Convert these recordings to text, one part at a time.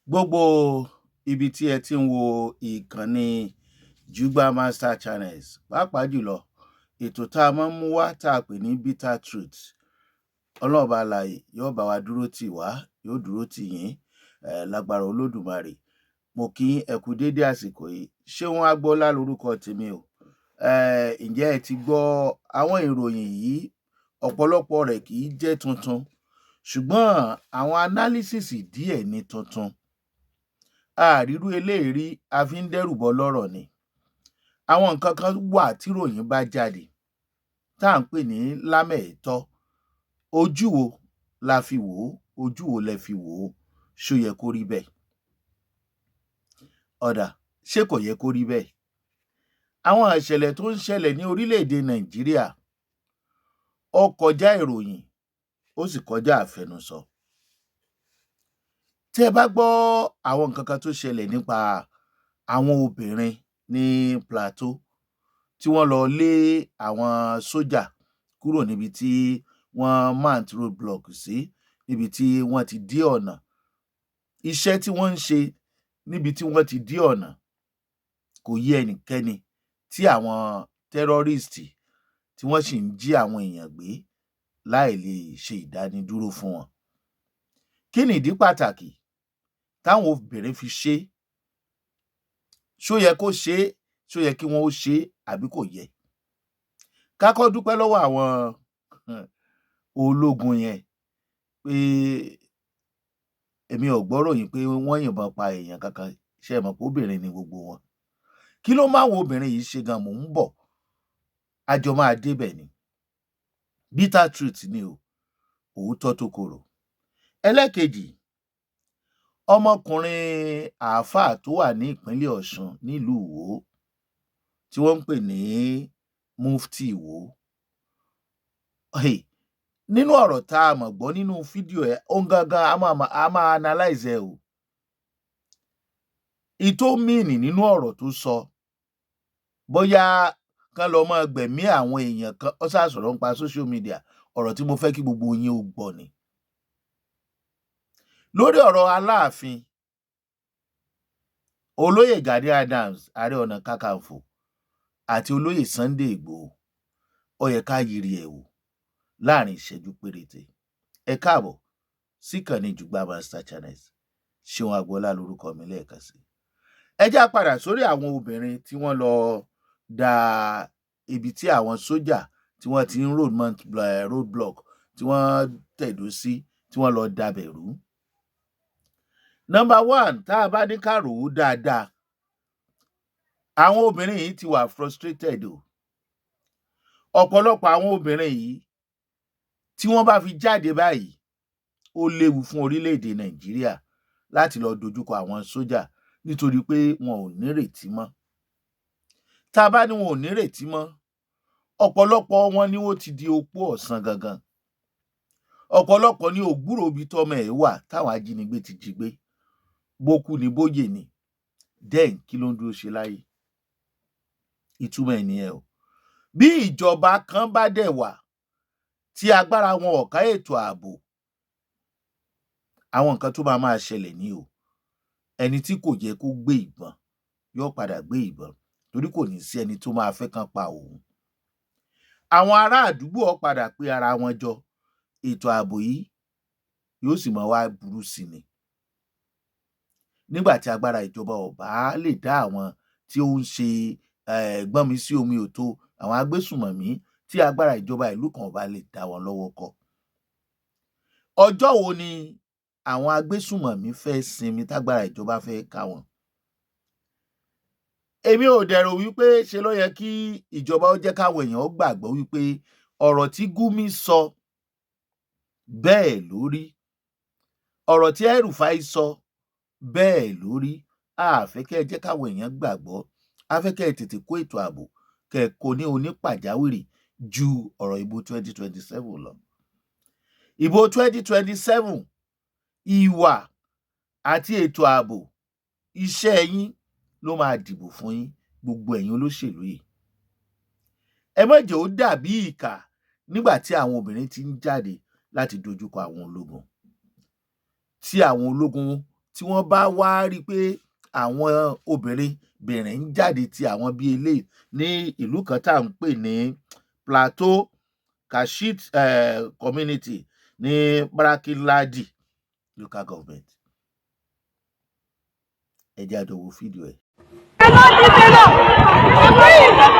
Gbogbo ibi tí ẹ ti ń wo ìkànnì Jugba Master Channels, pàápàá jùlọ ètò tá a máa ń mú wá tá a pè ní Bitter Truth. Ọlọ́run Ọba alààyè yóò bá wa dúró tì wá, yóò dúró tì yín lágbára Olódùmarè. Mo kí ẹ kú dédé àsìkò yìí. Ṣeun Agboola lorúkọ tèmi o. Ǹjẹ́ ẹ ti gbọ́ àwọn ìròyìn yìí? Ọ̀pọ̀lọpọ̀ rẹ̀ kì í jẹ́ tuntun, ṣùgbọ́n àwọn analysis díẹ̀ ní tuntun. Àrírú eléyìí rí, a fi ń dẹ́rùbọ lọ́rọ̀ ni. Àwọn nǹkan kan wà tí ìròyìn bá jáde tá à ń pè ní lámẹ̀ẹ̀tọ́. Ojú wo la fi wò ó? Ojú wo lẹ fi wò ó? Ṣó yẹ kó rí bẹ́ẹ̀? Ọ̀dà, ṣé kò yẹ kó rí bẹ́ẹ̀? Àwọn ìṣẹ̀lẹ̀ tó ń ṣẹlẹ̀ ní orílẹ̀-èdè Nàìjíríà ó kọjá ìròyìn, ó sì kọjá àfẹnusọ. Tí ẹ bá gbọ́ àwọn nǹkan kan tó ṣẹlẹ̀ nípa àwọn obìnrin ní Plateau tí wọ́n lọ lé àwọn sójà kúrò níbi tí wọ́n mount roadblock sí, níbi tí wọ́n ti dí ọ̀nà. Iṣẹ́ tí wọ́n ń ṣe níbi tí wọ́n ti dí ọ̀nà kò yé ẹnikẹ́ni, tí àwọn terrorist tí wọ́n sì ń jí àwọn èèyàn gbé láì lè ṣe ìdánidúró fún wọn. Kí ni ìdí pàtàkì táwọn obìnrin fi ṣe? Ṣó yẹ kó ṣe é? Ṣó yẹ kí wọ́n ó ṣe é àbí kò yẹ? Ká kọ́kọ́ dúpẹ́ lọ́wọ́ àwọn ológun yẹn pé èmi ò gbọ́ ròyìn pé wọ́n yìnbọn pa èèyàn kankan. Ṣé ẹ mọ̀ pé obìnrin ni gbogbo wọn? Kí ló mú àwọn obìnrin yìí ṣe gan? Mò ń bọ̀, a jọ máa débẹ̀ ni. Bitter truth ni o, òótọ́ tó korò. Ẹlẹ́kejì, ọmọkùnrin àáfàá tó wà ní ìpínlẹ̀ Ọ̀ṣun nílùú Ìwó tí wọ́n ń pè ní Mufti Ìwó. Nínú ọ̀rọ̀ tá a mọ̀ gbọ́ nínú fídíò ẹ̀, òun gangan a máa analyze ẹ̀ o. Ìtó mìíní nínú ọ̀rọ̀ tó sọ, bóyá kán lọ máa gbẹ̀mí àwọn èèyàn kan, ó ṣáà sọ̀rọ̀ nípa social media, ọ̀rọ̀ tí mo fẹ́ kí gbogbo yín ó gbọ́ ni. Lórí ọ̀rọ̀ Aláàfin, olóyè Gani Adams, Ààrẹ Ọ̀nà Kakanfò, àti olóyè Sunday Igboho, ó yẹ ká yiri ẹ̀ wò láàrin ìṣẹ́jú péréte. Ẹ káàbọ̀ sí ìkànnì Jugba Master Channels. Ṣeun Agboola lorúkọ mi lẹ́ẹ̀kan sí. Ẹ já padà sórí àwọn obìnrin tí wọ́n lọ da ibi tí àwọn sójà tí wọ́n ti ń roadblock tí wọ́n tẹ̀dó sí, tí wọ́n lọ dabẹ̀ rú. Number one, tá a bá ní ká rò ó dáadáa, àwọn obìnrin yìí ti wà frustrated o. Ọ̀pọ̀lọpọ̀ àwọn obìnrin yìí tí wọ́n bá fi jáde báyìí, ó léwu fún orílẹ̀-èdè Nàìjíríà láti lọ dojúkọ àwọn sójà nítorí pé wọn ò nírètí mọ́. Tá a bá ní wọn ò nírètí mọ́, ọ̀pọ̀lọpọ̀ wọn ni wọ́n ti di opó ọ̀sán gangan. Ọ̀pọ̀lọpọ̀ ni ò gbúròó ibi tọ́mọ ẹ̀ wà táwọn ajínigbé ti jí gbé. Bó kú ni bóyè ni, then kí ló ń dúró ṣe láyé? Ìtumọ̀ ẹ̀ nìyẹn o. Bí ìjọba kan bá dẹ̀ wà tí agbára wọn ò ká ètò ààbò, àwọn nǹkan tó máa ṣẹlẹ̀ ní o. Ẹni tí kò yẹ kó gbé ìbọn yóò padà gbé ìbọn, torí kò ní sí ẹni tó máa fẹ́ kán pa òun. Àwọn ará àdúgbò ó padà pé ara wọn jọ, ètò ààbò yìí yóò sì máa wá burú sí ni. Nígbà tí agbára ìjọba ò bá lè dá àwọn tí ó ń ṣe gbọ́nmi sí omi ò tó, àwọn agbésùmọ̀mí, tí agbára ìjọba ìlú kan ò bá lè dá wọn lọ́wọ́ kọ, ọjọ́ wo ni àwọn agbésùmọ̀mí fẹ́ sinmi tágbára ìjọba fẹ́ ká wọn? Èmi ò dẹ̀ rò wípé ṣe ló yẹ kí ìjọba ó jẹ́ káwọn èèyàn ó gbàgbọ́ wípé ọ̀rọ̀ tí Gumi sọ bẹ́ẹ̀ ló rí, ọ̀rọ̀ tí El-Rufai sọ bẹ́ẹ̀ ló rí. A fẹ́ kẹ́ ẹ jẹ́ káwọn èèyàn gbàgbọ́, a fẹ́ kẹ́ ẹ tètè kó ètò ààbò, kẹ́ ẹ kó ní onípàjáwìrì ju ọ̀rọ̀ ìbò 2027 lọ. Ìbò 2027, ìwà àti ètò ààbò, iṣẹ́ yín ló máa dìbò fún yín, gbogbo ẹ̀yin olóṣèlú yìí. Ẹ má jẹ́ ó dàbí ìkà nígbà tí àwọn obìnrin ti ń jáde láti dojúkọ àwọn ológun, tí àwọn ológun tí wọ́n bá wá rí pé àwọn obìnrin ń jáde ti àwọn bí eléyìí ní ìlú kan tá à ń pè ní Plateau Kashit community ní Barakiladi local government. Ẹ jẹ́ a jọ wo fídíò ẹ̀.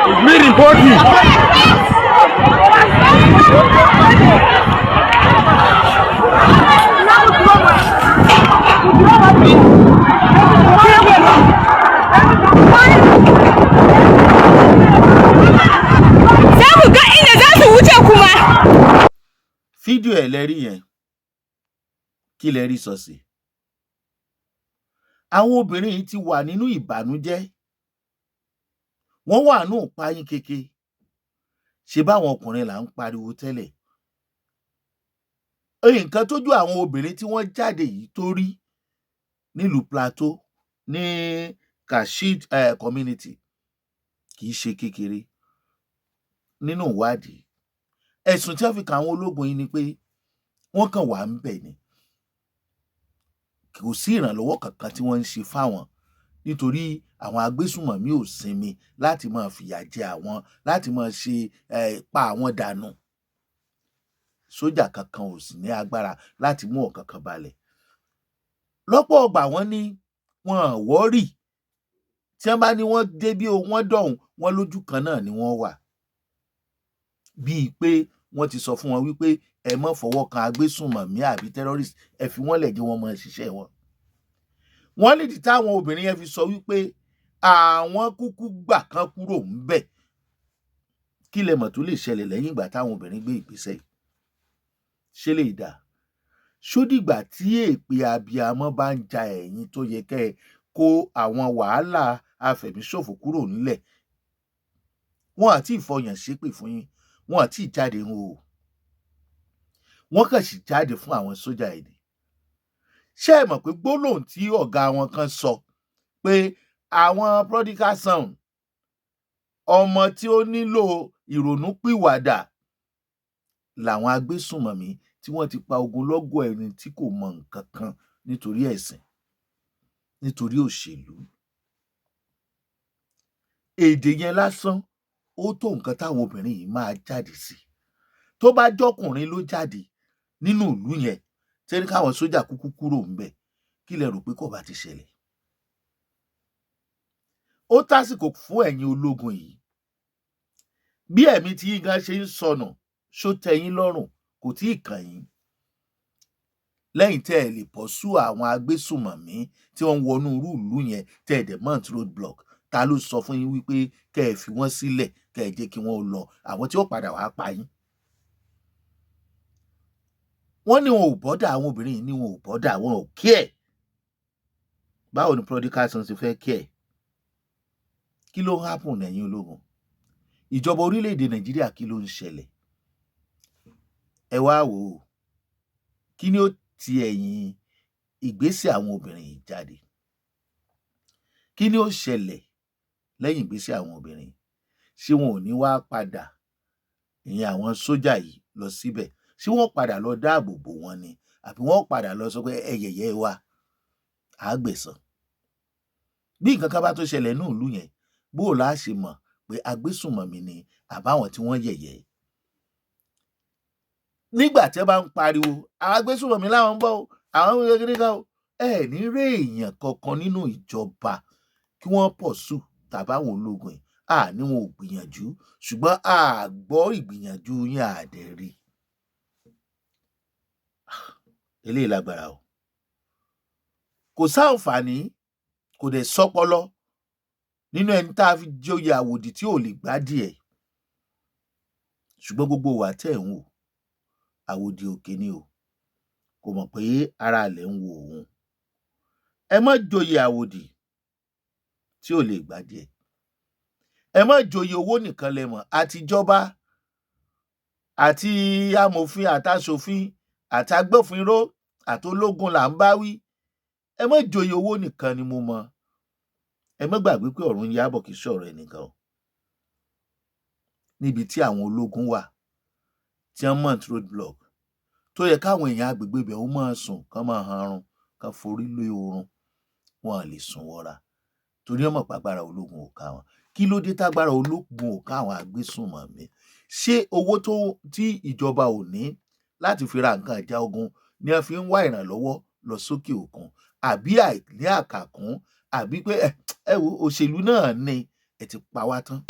It's me reporting. Fídíò ẹ̀ lẹ́rí yẹn, kí lẹ rí sọ sí? Àwọn obìnrin yìí ti wà nínú ìbànújẹ́, wọ́n wà nínú ìpayín keke, ṣe báwọn ọkùnrin là ń pariwo tẹ́lẹ̀. Nǹkan tójú àwọn obìnrin tí wọ́n jáde yìí tó rí nílùú Plateau ní Kashit community kì í ṣe kékeré. Nínú ìwádìí, ẹ̀sùn tí wọ́n fi kàn àwọn ológun yìí ni pé wọ́n kàn wà ń bẹ̀ ni, kò sí ìrànlọ́wọ́ kankan tí wọ́n ń ṣe fáwọn, nítorí àwọn agbésùnmọ̀mí ò sinmi láti máa fìyà jẹ àwọn, láti máa ṣe pa àwọn dànù. Sójà kankan ò sì ní agbára láti mú ọ̀kankan balẹ̀. Lọ́pọ̀ ọgbà wọ́n ní wọn ò wọ́rì, tí wọ́n bá ní wọ́n dé bí wọ́n dọ̀hún, wọ́n lójú kan náà ni wọ́n wà. Bíi pé wọ́n ti sọ fún wọn wípé ẹ má fọwọ́ kan agbésùnmọ̀mí àbí terrorist, ẹ fi wọ́n lẹ̀ jẹ́ wọ́n máa ṣiṣẹ́ wọn. Wọ́n nídìí táwọn obìnrin yẹn fi sọ wípé àwọn kúkú gbà kan kúrò ńbẹ̀. Kí lẹ mọ̀ tó lè ṣẹlẹ̀ lẹ́yìn ìgbà táwọn obìnrin gbé ìgbésẹ̀ yìí? Ṣé lè dà? Ṣó dìgbà tí èpè abiyamọ bá ń ja ẹ̀yin tó yẹ kẹ́ ẹ kó àwọn wàhálà afẹ̀míṣòfò kúrò nílẹ̀? Wọn àti ìfọyàn ṣépè fún yín, wọn àti ìjáde ń o. Wọ́n kàn sì jáde fún àwọn sójà èdè. Ṣé ẹ mọ̀ pé gbólóhùn tí ọ̀gá wọn kan sọ pé àwọn prodigal son, ọmọ tí ó nílò ìrònúpìwàdà làwọn agbésùnmọ̀mí tí wọ́n ti pa ogunlọ́gọ̀ ẹni tí kò mọ nǹkan kan nítorí ẹ̀sìn, nítorí òṣèlú. Èdè yẹn lásán ó tó nǹkan táwọn obìnrin yìí máa jáde sí. Tó bá jọ́kùnrin ló jáde nínú ìlú yẹn tí ní káwọn sójà kúkú kúrò ńbẹ̀, kí lẹ rò pé kò bá ti ṣẹlẹ̀? Ó tásìkò fún ẹ̀yin ológun yìí. Bí ẹ̀mí tí yín gan ṣe ń sọnù, ṣó tẹ́ yín lọ́rùn? Kò tí ì kàn yín. Lẹ́yìn tẹ́ ẹ lè pọ̀sú àwọn agbésùnmọ̀mí tí wọ́n ń wọnú irú ìlú yẹn, tẹ́ ẹ dẹ̀ mount road block, ta ló sọ fún yín wípé kẹ́ ẹ fi wọ́n sílẹ̀, kẹ́ ẹ jẹ́ kí wọ́n lọ, àwọn tí ó padà wá pa yín? Wọ́n ní wọn ò bọ́dà, àwọn obìnrin yìí ní wọn ò bọ́dà, wọn ò care. Báwo ni prodigal son ṣe fẹ́ care? Kí ló ń happen ẹ̀yin ológun? Ìjọba orílẹ̀-èdè Nàìjíríà kí ló ń ṣẹlẹ̀? Ẹ wá wò ó, kí ni ó ti ẹ̀yìn ìgbésẹ̀ àwọn obìnrin yìí jáde? Kí ni ó ṣẹlẹ̀ lẹ́yìn ìgbésẹ̀ àwọn obìnrin? Ṣé wọn ò ní wá padà, ìyẹn àwọn sójà yìí, lọ síbẹ̀? Ṣé wọ́n padà lọ dáàbò bò wọ́n ni? Àbí wọ́n padà lọ sọ pé ẹ yẹ̀yẹ́ wa, à á gbẹ̀san? Bí nǹkan kan bá tó ṣẹlẹ̀ nínú ìlú yẹn, bó o lá ṣe mọ̀ pé agbésùnmọ̀mí ni àbáwọn tí wọ́n yẹ̀yẹ́? Nígbà tí ẹ bá ń pariwo àwọn agbésùnmọ̀mí láwọn ń bọ̀ o, àwọn ń kékeré kan o, ẹ ní rí èèyàn kankan nínú ìjọba kí wọ́n pursue tàbáwọn ológun yìí. Ní wọn ò gbìyànjú, ṣùgbọ́n a gbọ́ ìgbìyànjú yín, a dẹ̀ rí. Eléyìí lágbára o. Kò sáǹfààní, kò dẹ̀ sọ́pọlọ nínú ẹni tá a fi joyè àwòdì tí ò lè gbádìí ẹ̀. Ṣùgbọ́n gbogbo wa tẹ́ ẹ̀ ń wò, àwòdì òkè ni o, kò mọ̀ pé ara ilẹ̀ ń wo òun. Ẹ má joyè àwòdì tí ò lè gbádìí ẹ̀. Ẹ má joyè owó nìkan lẹ mọ̀, àtijọba àti amòfin àtaṣòfin àtagbófinró àtológun là ń bá wí. Ẹ má joyè owó nìkan ni mo mọ̀. Ẹ má gbàgbé pé ọ̀run Yábọ̀ kì í ṣọ̀rọ̀ ẹnìkan o. Níbi tí àwọn ológun wà, tí wọ́n mount road block, tó yẹ káwọn èèyàn agbègbè ibẹ̀ ó máa sùn kán máa hanrun, kan forí lé oorun wọn lè sùn wọra torí ọmọ pàgbára ológun ò ká wọn. Kí ló dé tágbára ológun ò ká àwọn agbésùnmọ̀mí? Ṣé owó tí ìjọba ò ní láti fi ra nǹkan ìjà ogun ni wọ́n fi ń wá ìrànlọ́wọ́ lọ sókè òkun, àbí àìní àkàkún, àbí pé ẹ wo òṣèlú náà ni ẹ ti pa wá tán?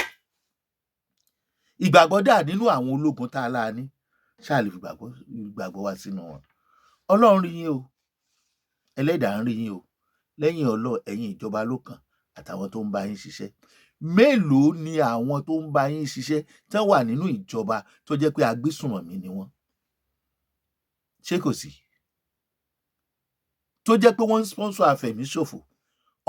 Ìgbàgbọ́ dà nínú àwọn ológun tá a lá ní, ṣáà lè fi ìgbàgbọ́ wá sínú wọn. Ọlọ́run rí yín o, ẹlẹ́dàá ń rí yín o, lẹ́yìn ẹ̀yin ìjọba ló kàn àtàwọn tó ń bá yín ṣiṣẹ́. Mélòó ni àwọn tó ń bá yín ṣiṣẹ́ tán wà nínú ìjọba tó jẹ́ pé agbésùnmọ̀mí ni wọ́n? Ṣé kò sí? Tó jẹ́ pé wọ́n ń sponsor àfẹ̀míṣòfò.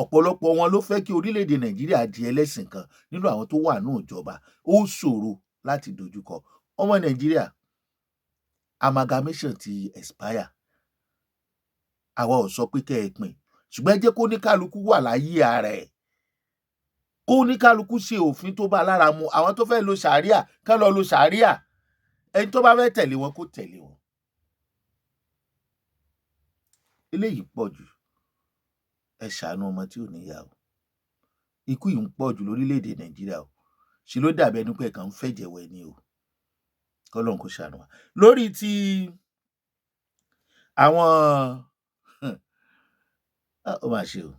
Ọ̀pọ̀lọpọ̀ wọn ló fẹ́ kí orílẹ̀-èdè Nàìjíríà di ẹlẹ́sìn kan nínú àwọn tó wà nínú ìjọba. Ó ṣòro láti dojúkọ. Ọmọ Nàìjíríà, amalgamation ti expire. Àwa ò sọ pé kẹ́ ẹ pín, ṣùgbọ́n ẹ jẹ́ kó ní kálukú wà láyé ara ẹ̀. Kó ní kálukú ṣe òfin tó bá lára mu. Àwọn tó fẹ́ lo ṣàríà kán lọ lo ṣàríà. Ẹni tó bá fẹ́ tẹ̀lé wọn kó tẹ̀lé wọn. Eléyìí pọ̀ jù. Ẹ ṣàánú ọmọ tí ò níyà o. Ikú yìí ń pọ̀ jù lórílẹ̀-èdè Nàìjíríà o. Ṣé ló dàbí ẹni pé ẹ kàn ń fẹ̀jẹ̀ wẹ̀ ni o. Kọ́lọ́run kó ṣàánú wa. Lórí ti àwọn ó mà ṣe o.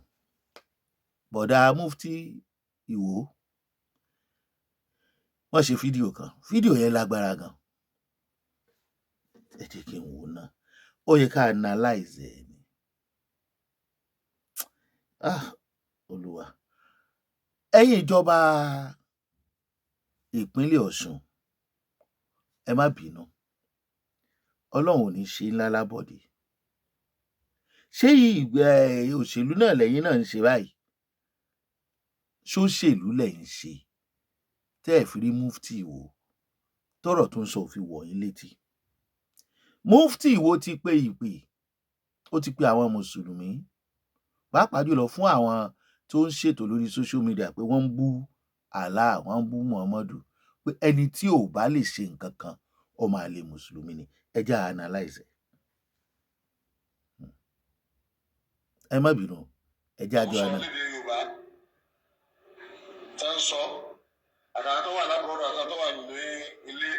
Bọ̀dá Mufti Ìwó wọ́n ṣe fídíò kan. Fídíò yẹn lágbára gan. Ẹ jẹ́ kí n wò náà. Ó yẹ ká analyze ẹ̀ ni. Olúwa. Ẹ̀yin ìjọba ìpínlẹ̀ Ọ̀ṣun, ẹ má bínú. Ọlọ́run ò ní ṣe ńlá lábọ̀dé. Ṣé òṣèlú náà lẹ́yìn náà ń ṣe báyìí? Ṣóṣèlú lẹ́yìn ṣe tẹ́ ẹ̀ fi rí Mufti Ìwó tọ́rọ̀ tó ń sọ òfin wọ̀ yín létí? Mufti Ìwó ti pe ìpè, ó ti pe àwọn mùsùlùmí, pàápàá jùlọ fún àwọn tó ń ṣètò lórí social media pé wọ́n ń bú Allah, wọ́n ń bú Muhammadu, pé ẹni tí ò bá lè ṣe nǹkan kan ọmọ àlè mùsùlùmí ni. Ẹ jẹ́ analyze ẹ̀. Ẹ má bínú, ẹ jẹ́ àjọ àná. Tẹ́ ń sọ àtàwọn tó wà lábúrò àtàwọn tó wà ní ilé,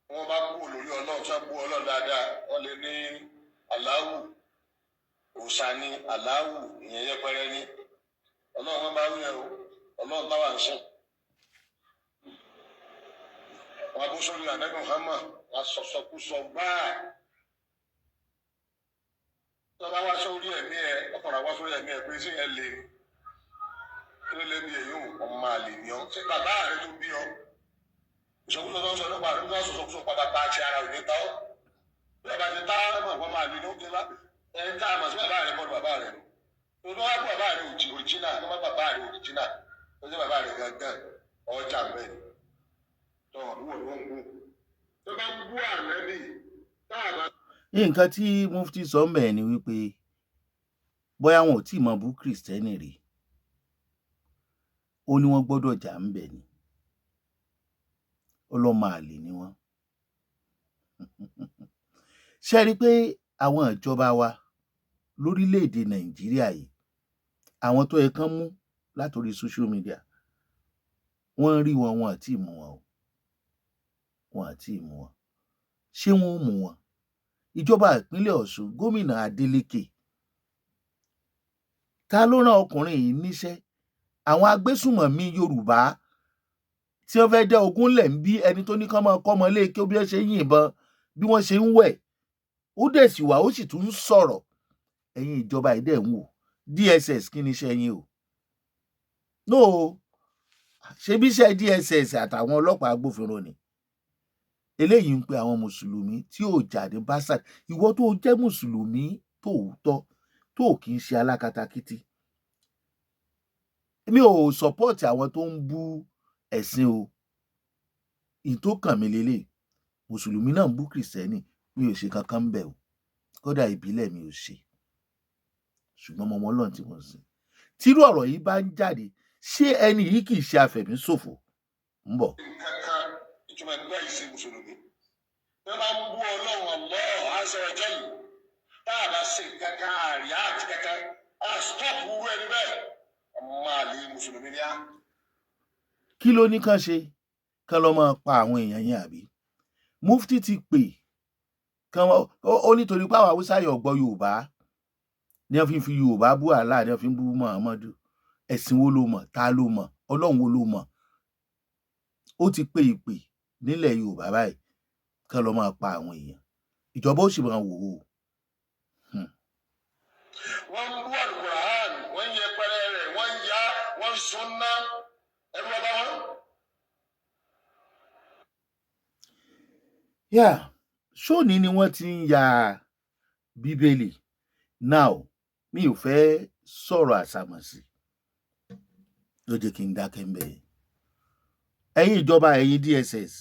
wọ́n bá kú lórí Ọlọ́run, tí wọ́n bú Ọlọ́run dáadáa, wọ́n lè ní Allahu, òòṣà ni Allahu, ìyẹn yẹpẹrẹ ni. Ọlọ́run wọn bá rí ẹ o, Ọlọ́run táwa ń sìn. Wọ́n bó sórí Ànábì Muhammad, wọ́n sọ̀sọ̀kúsọ gbáà. Tọ́ba wá sórí ẹ̀mí ẹ, ọkùnrin wá sórí ẹ̀mí ẹ pé sí ẹ lè kí ló lé bí èyí ọmọ àlè ni ọ. Ṣé bàbá rẹ tó bí ọ? Ìṣòkúsọ tó ń sọ nípa àdúgbò sọ̀sọ̀kúsọ padà bá ti ara òní tán. Bí ọba ti tá ọmọ àlè ni ó ti lá. Ẹni tá a mọ̀ sí bàbá rẹ bọ́ọ̀lù bàbá rẹ. Tó bá wá bú bàbá rẹ òrìjínà, tó bá bàbá rẹ òrìjínà, tó jẹ́ bàbá rẹ gángan, ọjà bẹ́ẹ̀ ni. Tó wọ́n ń bú. Tó bá bú Ànábì, táà bá. Nǹkan tí Mufti sọ ń bẹ̀ ni wípé bóyá wọn ò tí ì mọ bú Kìrìsìtẹ́nì rí, ó ní wọ́n gbọ́dọ̀ jà ń bẹ̀ ni. Ọlọ́mọ àlè ni wọ́n. Ṣé rí pé àwọn ìjọba wa lórílẹ̀-èdè Nàìjíríà yìí, àwọn tó yẹ kán mú látòrí social media, wọ́n rí wọn àti ìmú wọn o. Wọn àti ìmú wọn. Ṣé wọ́n ó mú wọn? Ìjọba ìpínlẹ̀ Ọ̀ṣun, gómìnà Adeleke, ta ló rán ọkùnrin yìí níṣẹ́? Àwọn agbésùnmọ̀mí Yorùbá tí wọ́n fẹ́ dá ogún lẹ̀ ń bí ẹni tó ní kán máa kọ́ ọmọ léèké bí wọ́n ṣe ń yìnbọn, bí wọ́n ṣe ń wẹ̀. Ó dẹ̀ sì wà, ó sì tún ń sọ̀rọ̀. Ẹ̀yin ìjọba yìí dẹ̀ ń wò. DSS kí ni iṣẹ́ yín o? No, ṣebí iṣẹ́ DSS àtàwọn ọlọ́pàá agbófinró ni. Eléyìí ń pe àwọn mùsùlùmí tí ò jáde básà. Ìwọ tó jẹ́ mùsùlùmí tòótọ́, tó kì í ṣe alákatakítí. Mi ò support àwọn tó ń bú ẹ̀sìn o. Ìtó kàn mí lélẹ̀. Mùsùlùmí náà ń bú Kìrìsìtẹ́nì, mi ò ṣe kankan ń bẹ̀ o. Kódà ìbílẹ̀ mi ò ṣe. Ṣùgbọ́n mo mọ Ọlọ́run tí mo sìn. Tírú ọ̀rọ̀ yìí bá ń jáde, ṣé ẹni yìí kì í ṣe afẹ̀míṣòfò? Ń bọ̀. Ìtumọ̀ ẹgbẹ́ yìí sí mùsùlùmí. Bí wọ́n bá ń bú Ọlọ́run Allah azza wa jalla, tá a bá ṣe kankan àríyá àti kankan á stop wúwo ẹni bẹ́ẹ̀ ọmọ àlè mùsùlùmí ni á. kí ló ní kán ṣe kán lọ máa pa àwọn èèyàn yẹn àbí mufti ti pè kán ó nítorí pé àwọn haúsá yọ̀ gbọ́ yorùbá ní wọ́n fi yorùbá bú Allah ní wọ́n fi ń bú muhammadu ẹ̀sìn wo ló mọ̀ ta ló mọ̀ ọlọ́run wo ló mọ̀ ó ti pè ìpè nílẹ̀ yorùbá báyìí kán lọ máa pa àwọn èèyàn ìjọba ó sì máa wò ó. wọ́n ń bú Al-Qur'an wọ́n ń yẹpẹrẹ rẹ̀ wọ́n ń yá wọ́n ń sunná ẹ̀rù ọba wọn. ṣóòní ni wọ́n ti ń ya bíbélì now mi ò fẹ́ sọ̀rọ̀ àsàmọ̀sí ló jẹ́ kí n dákẹ́ ń bẹ̀. ẹ̀yin ìjọba ẹ̀yin DSS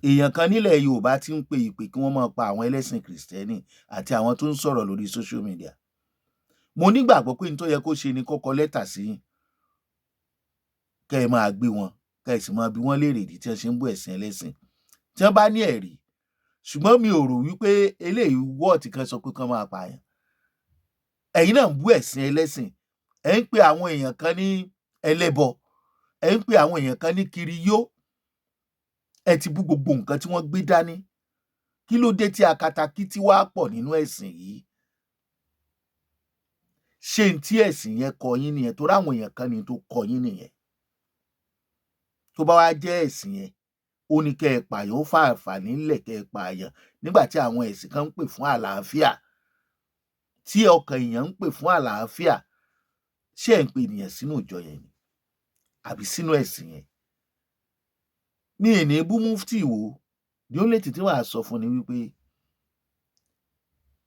èèyàn kan nílẹ̀ yorùbá ti ń pe ìpè kí wọ́n máa pa àwọn ẹlẹ́sìn kìrìsìtẹ́nì àti àwọn tó ń sọ̀rọ̀ lórí social media. mo nígbàgbọ́ pé n tó yẹ kó ṣe ni kó kọ lẹ́tà sí kẹ́ ẹ máa gbé wọn kẹ́ ẹ sì máa bi wọ́n léèrè ìdí tí wọ́n ṣe ń bú ẹ̀sìn ẹlẹ́sìn tí wọ́n bá ní ẹ̀rí. ṣùgbọ́n mi ò rò wípé eléyìí wọ́ọ̀tì kan sọ pé kán máa pààyàn. ẹ̀yin náà ń bú ẹ̀sìn ẹlẹ́sìn ẹ̀ ń pe àwọn èèyàn kan ní ẹlẹ́bọ ẹ̀ ń pe àwọn èèyàn kan ní kiriyó ẹ ti bú gbogbo nǹkan tí wọ́n gbé dání. kí ló dé tí akatakítí wá pọ̀ nínú ẹ̀sìn yìí? ṣé n tí ẹ̀sìn yẹn kọ́ yín nìyẹn? torí àwọn èèyàn kan ní tó kọ́ yín nìyẹn. tó bá wá jẹ́ ẹ̀sìn yẹn ó ní kẹ́ ẹ pààyàn ó fa àǹfààní ńlẹ̀ kẹ́ ẹ pààyàn nígbà tí àwọn ẹ̀sìn kan ń pè fún àlàáfíà tí ọkàn èèyàn ń pè fún àlàáfíà. ṣé ẹ̀ ń pe ènìyàn sínú ìjọ yẹn ni àbí sínú ẹ̀sìn yẹn? ní èní bú mufti wò ní ó lè tètè wàá sọ fún ni wípé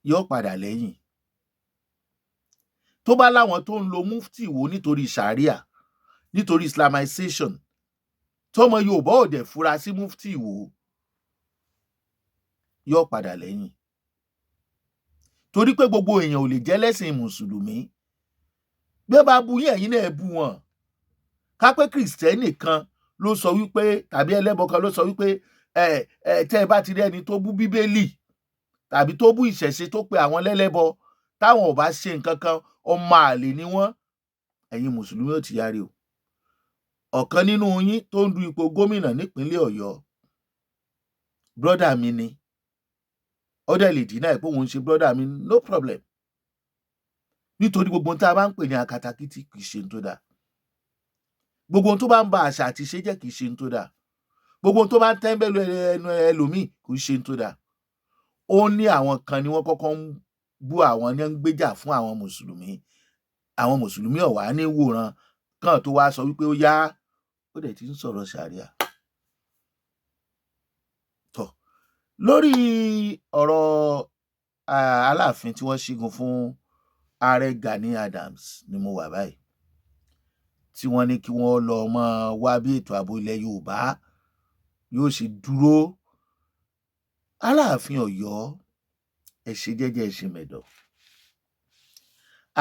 yóò padà lẹ́yìn. tó bá láwọn tó ń lo mufti wò nítorí sharia nítorí islamization tọmọ yorùbá ò dẹ̀ fura sí mufti wò yóò padà lẹ́yìn. torí pé gbogbo èèyàn ò lè jẹ́ lẹ́sìn mùsùlùmí. bí ẹ bá bú yín ẹ̀yin náà bú wọn. ká pé kìrìsìtẹ́nì kan ló sọ wípé tàbí ẹlẹ́bọ kan ló sọ wípé tẹ́ ẹ bá ti rí ẹni tó bú bíbélì tàbí tó bú ìṣẹ̀ṣe tó pe àwọn lẹ́lẹ́bọ táwọn ò bá ṣe nǹkan kan ọmọ àlè ni wọ́n. ẹ̀yin mùsùlùmí ò ti yarí o. ọ̀kan nínú yín tó ń du ipò gómìnà nípínlẹ̀ ọ̀yọ́ brọ́dà mi ni ó dẹ̀ lè dínà pé òun ṣe brọ́dà mi no problem. nítorí gbogbo ohun tá a bá ń pè ní akatakítí kì í ṣe ń tó dáa. gbogbo ohun tó bá ń ba àṣà àti ìṣe jẹ́ kì í ṣe ń tó dáa. gbogbo ohun tó bá ń tẹ́ńbẹ́lú ẹnu ẹlòmíì kì í ṣe ń tó dáa. ó ní àwọn kan ni wọ́n kọ́kọ́ ń bú àwọn ní ń gbéjà fún àwọn mùsùlùmí. àwọn mùsùlùmí ọ̀wá ní wòran kan tó wá sọ wípé ó yá ó dẹ̀ ti ń sọ̀rọ̀ ṣàríà. tọ́ lórí ọ̀rọ̀ aláàfin tí wọ́n ṣígun fún ààrẹ Gani Adams ni mo wà báyìí tí wọ́n ní kí wọ́n lọ mọ́ wá bí ètò ààbò ilẹ̀ Yorùbá yóò ṣe dúró. Aláàfin Ọ̀yọ́ ẹ ṣe jẹ́jẹ́ ẹ ṣe mẹ̀dọ̀.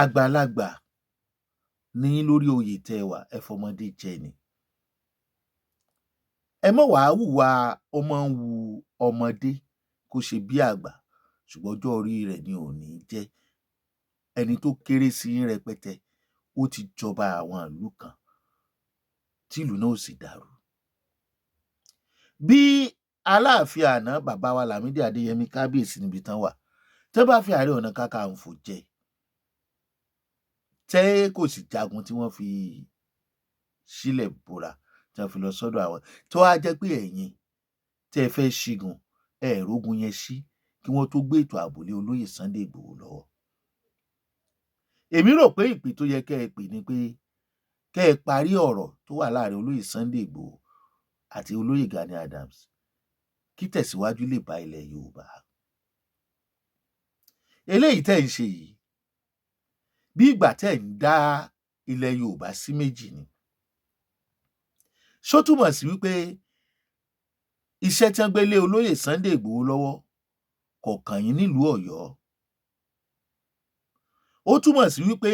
àgbàlagbà ní lórí oyè tẹ́ wà ẹ fọmọdé jẹ ni. ẹ mọ̀ wàá hùwà ọmọ ń wu ọmọdé kó ṣe bí àgbà ṣùgbọ́n ọjọ́ orí rẹ̀ ni ò ní jẹ́. ẹni tó kéré sí yín rẹpẹtẹ ó ti jọba àwọn ìlú kan tí ìlú náà ò sì dàrú. bí Aláàfin àná bàbá wa Lámídì Adéyẹmí kábíyèsí níbi tán wà tẹ́ bá fi Ààrẹ Ọ̀nà Kakanfò jẹ tẹ́ kò sì jagun tí wọ́n fi sílẹ̀ bora tí wọ́n fi lọ sọ́dọ̀ àwọn tó wá jẹ́ pé ẹ̀yin tẹ́ ẹ fẹ́ ṣígun ẹ̀ẹ́rógun yẹn sí kí wọ́n tó gbé ètò ààbò lé olóyè Sunday Ìgbòho lọ́wọ́. èmi rò pé ìpè tó yẹ kẹ́ ẹ pè ní pé kẹ́ ẹ parí ọ̀rọ̀ tó wà láàrin olóyè Sunday Ìgbòho àti olóyè Gani Adams kí tẹ̀síwájú lè bá ilẹ̀ Yorùbá. eléyìí tẹ́ ń ṣe yìí bí ìgbà tẹ́ ń dá ilẹ̀ Yorùbá sí méjì ni. ṣó túmọ̀ sí wípé iṣẹ́ tí wọ́n gbé lé olóyè Sunday Ìgbòho lọ́wọ́ kò kàn yín nílùú Ọ̀yọ́. ó túmọ̀ sí wípé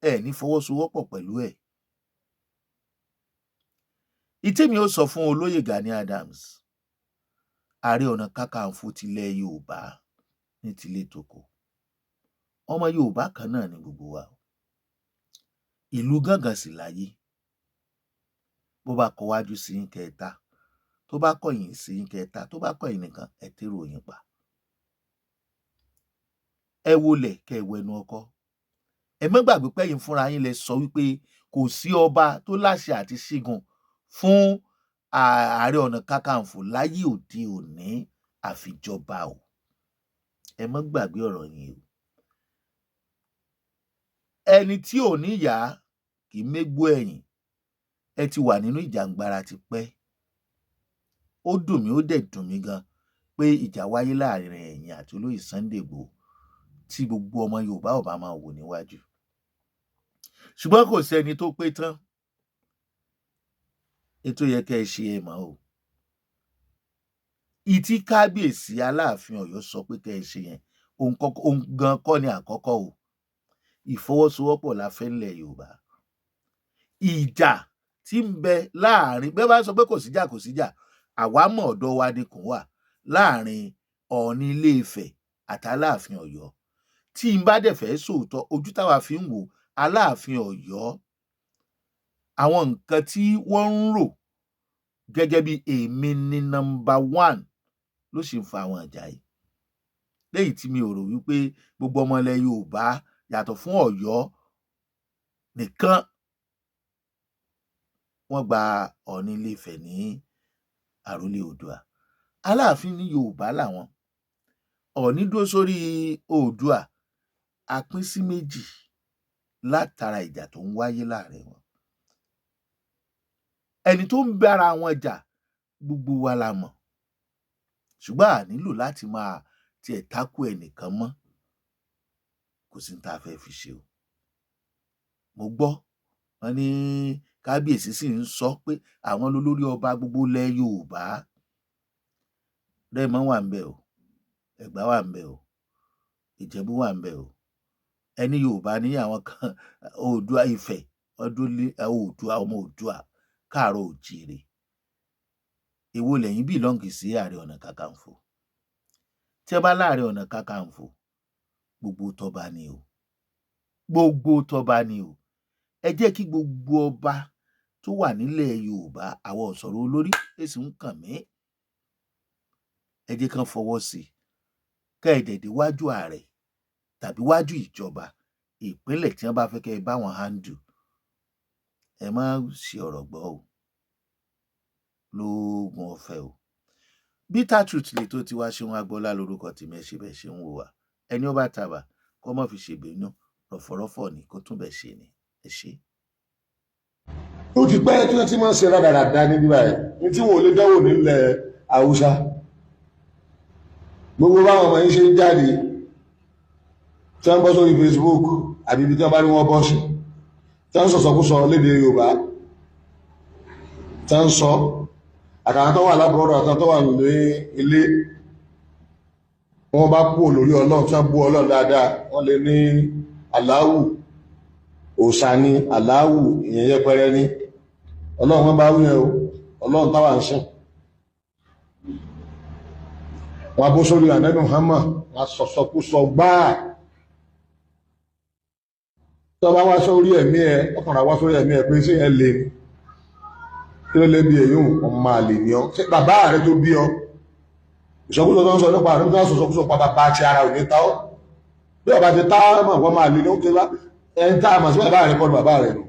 ẹ ní fọwọ́sowọ́pọ̀ pẹ̀lú ẹ̀. ìtẹ́mi ó sọ fún olóyè Gani Adams Ààrẹ Ọ̀nà Kakanfò tilẹ̀ Yorùbá ní tilé toko. Ọmọ Yorùbá kan náà ni gbogbo wa. Ìlú gángan sì láyé. Bó bá kọ wájú sí yín kẹta, tó bá kọ̀yìn sí yín kẹta, tó bá kọ̀yìn nìkan ẹ tèrò yín pa. Ẹ wọlẹ̀ kẹ wẹnu ọkọ. Ẹ má gbàgbé pé yín fúnra yín lẹ sọ wípé kò sí ọba tó láṣẹ àti ṣígun fún Ààrẹ Ọ̀nà Kakanfò láyé òde òní àfijọba o. Ẹ má gbàgbé ọ̀rọ̀ yín o. Ẹni tí ò ní ìyá kì í mégbó ẹ̀yìn. Ẹ ti wà nínú ìjàngbara ti pẹ́. Ó dùn mí, ó dẹ̀ dùn mí gan pé ìjà wáyé láàrin ẹ̀yin àti olóyè Sunday Igboho tí gbogbo ọmọ Yorùbá ò bá máa wò níwájú. Ṣùgbọ́n kò sẹ́ni tó pé tán. Ètò yẹ kẹ́ ẹ ṣe ẹ mọ̀ o. Ìtí kábíyèsí Aláàfin Ọ̀yọ́ sọ pé kẹ́ ẹ ṣe yẹn òun gan kọ́ ni àkọ́kọ́ o. Ìfọwọ́sowọ́pọ̀ la fẹ́ ńlẹ̀ Yorùbá. Ìjà tí ń bẹ láàrin, bẹ́ẹ̀ bá sọ pé kò síjà kò síjà, àwa mọ̀ ọ̀dọ̀ wa ni kò wà láàrin Ọọ̀ni Ilé Ifẹ̀ àti Aláàfin Ọ̀yọ́. Tí n bá dẹ̀ fẹ́ sòótọ́, ojú táwa fi ń wò Aláàfin Ọ̀yọ́, àwọn nǹkan tí wọ́n ń rò gẹ́gẹ́ bí èmi ni number 1 ló sì ń fa àwọn ìjà yìí. Lẹ́yìn tí mi ò rò wípé gbogbo ọmọ ilẹ̀ Yorùbá yàtọ̀ fún Ọ̀yọ́ nìkan wọ́n gba Ọọ̀ni Ilé Ifẹ̀ ní àrólé Oòduà. Aláàfin ní Yorùbá làwọn. Ọọ̀ni dúró sórí Oòduà. A pín sí méjì látara ìjà tó ń wáyé láàrin wọn. Ẹni tó ń bára wọn jà gbogbo wa la mọ̀. Ṣùgbọ́n a nílò láti máa tiẹ̀ tákù ẹnìkan mọ́. Kò sí ní tá a fẹ́ fi ṣe o. Mo gbọ́ wọn ní kábíyèsí sì ń sọ pé àwọn lólórí ọba gbogbo ilẹ̀ Yorùbá. Rẹ́mọ wà ń bẹ o. Ẹ̀gbá wà ń bẹ o. Ìjẹ̀bú wà ń bẹ o. Ẹni Yorùbá ní àwọn kan Oòduà Ifẹ̀ ọdún Oòduà ọmọ Oòduà Káàárọ̀ Oòjíire. Èwo lẹ́yìn bílọ́ǹgì sí Ààrẹ Ọ̀nà Kakanfò. Tí ẹ bá láàrẹ Ọ̀nà Kakanfò, gbogbo tọba ni o. Gbogbo tọba ni o. Ẹ jẹ́ kí gbogbo ọba tó wà nílẹ̀ Yorùbá, àwọn ọ̀sọ̀rọ̀ olórí èsì ń kàn mí. Ẹ jẹ́ kán fọwọ́ sí i. Ká ẹ dẹ̀ déwájú ààrẹ tàbí wájú ìjọba ìpínlẹ̀ tí wọ́n bá fẹ́ kẹ́ ẹ bá wọn handle. Ẹ má ṣe ọ̀rọ̀ gbọ́ o. Lóògùn ọ̀fẹ́ o. Bitter Truth lè tó ti wá Ṣeun Agbọ́lá lórúkọ tèmi. Ẹ ṣe bẹ́ẹ̀ ṣe ń wò wá. Ẹni ó bá tàbà kó má fi ṣèbínú, rọ̀fọ̀rọ̀fọ̀ ni kó tún bẹ̀ ṣe ni. Ẹ ṣé. Ó ti pẹ́ tí wọ́n ti máa ń ṣe rádaràda níbí báyìí ní tí wọn ò lè dánwò nílẹ̀ Haúsá. Gbogbo báwọn ọmọ yìí ṣe ń jáde tí wọ́n bọ́ sórí Facebook àbí ibi tí wọ́n bá rí wọn bọ́ sí, tí wọ́n sọ̀sọ̀kúsọ lédè Yorùbá, tí wọ́n sọ àtàwọn tó wà lábúrọ́dọ̀ àtàwọn tó wà ní ilé, wọ́n bá kú lórí Ọlọ́run tí wọ́n bú Ọlọ́run dáadáa, wọ́n lè ní Allahu òòṣà ni, Allahu ìyẹn yẹpẹrẹ ní. Ọlọ́run wọn bá wí ẹ o, Ọlọ́run táwa ń sìn. Wọ́n bó sórí Ànábì Muhammad, wọ́n sọ̀sọ̀kúsọ gbáà. Tó bá wá sórí ẹ̀mí ẹ, ọkùnrin wá sórí ẹ̀mí ẹ pé sí ẹ lè ní. Kí ló lé bí èyí ọmọ àlè ní ọ? Ṣé bàbá rẹ tó bí ọ? Ìsọkúsọ tó ń sọ nípa àrùn tó ń sọ̀sọ̀kúsọ pa bàbá àti ara ò ní ta ọ́. Bí ọba ti ta mọ̀ wọ́n máa lè ní ó ké wá. Ẹni tá a mọ̀ sí bàbá rẹ kọ́ ni bàbá rẹ nù.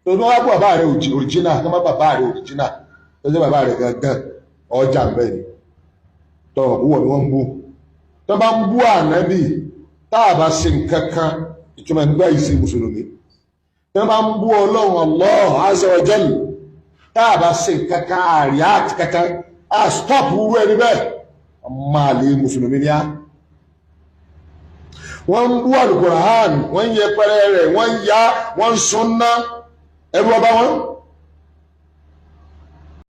Tó ní wọ́n bú bàbá rẹ òrìjínà, tó má bàbá rẹ òrìjínà, tó jẹ́ bàbá rẹ gangan ọjà ń bẹ̀ ni. Tọ̀rọ̀ púpọ̀ ni wọ́n ń bú. Tó bá ń bú Ànábì tá a bá ṣe nǹkan kan ìtumọ̀ nígbà yìí sí Mùsùlùmí. Tó bá ń bú Ọlọ́run Allah Azza wa Jal tá a bá ṣe nǹkan kan àríyá àti kankan á stop wúrú ẹni bẹ́ẹ̀ máa lè Mùsùlùmí ní á. Wọ́n ń bú Al-Qur'an, wọ́n ń yẹpẹrẹ rẹ̀, wọ́n ń ya, wọ́n ń sunná ẹrú ọba wọn.